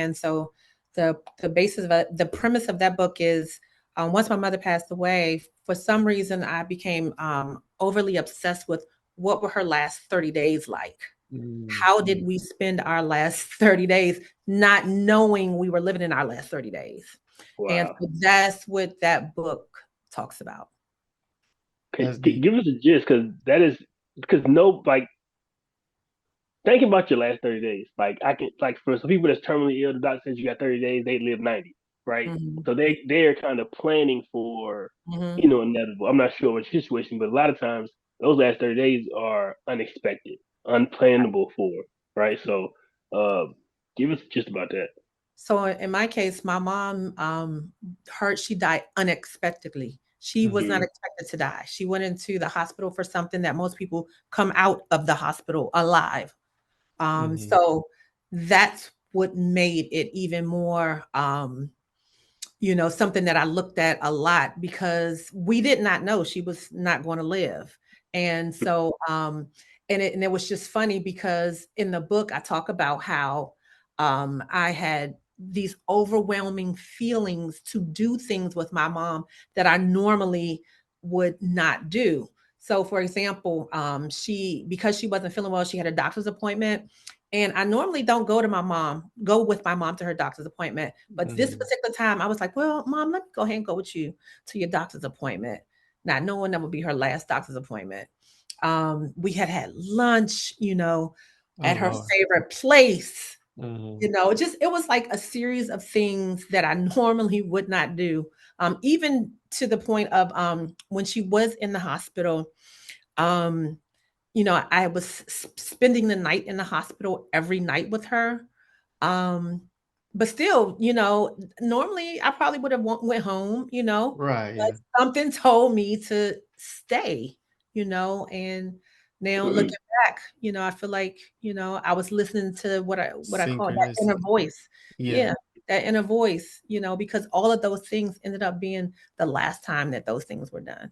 And so the basis of the premise of that book is once my mother passed away, for some reason I became overly obsessed with what were her last 30 days like. How did Mm-hmm. we spend our last 30 days not knowing we were living in our last 30 days? And Wow. so that's what that book talks about. That's deep. Give us a gist, because that is because no, like thinking about your last 30 days. Like I can, like for some people that's terminally ill, the doctor says you got 30 days, they live 90, right? Mhm. So they're kind of planning for, Mhm. inevitable. I'm not sure what situation, but a lot of times those last 30 days are unexpected, unplannable for, right? So uh, give us just about that. So in my case, my mom, she died unexpectedly. She was not Mm-hmm. Mm, expected to die. She went into the hospital for something that most people come out of the hospital alive. Mm-hmm. So that's what made it even more, something that I looked at a lot because we did not know she was not going to live. And so, and it was just funny because in the book, I talk about how I had these overwhelming feelings to do things with my mom that I normally would not do. So, for example, because she wasn't feeling well, she had a doctor's appointment, and I normally don't go with my mom to her doctor's appointment. But this Mm-hmm. particular time, I was like, well, mom, let me go ahead and go with you to your doctor's appointment. Not knowing that would be her last doctor's appointment. We had lunch, Oh at her Lord. favorite place. Mm-hmm. It was like a series of things that I normally would not do. Even to the point of when she was in the hospital, um, I was spending the night in the hospital every night with her. Um, but still, normally I probably would have went home, Right. but Yeah. something told me to stay, and now looking back, I feel like, I was listening to what I call that inner Synchronicity. voice. Yeah. Yeah, that inner voice, because all of those things ended up being the last time that those things were done.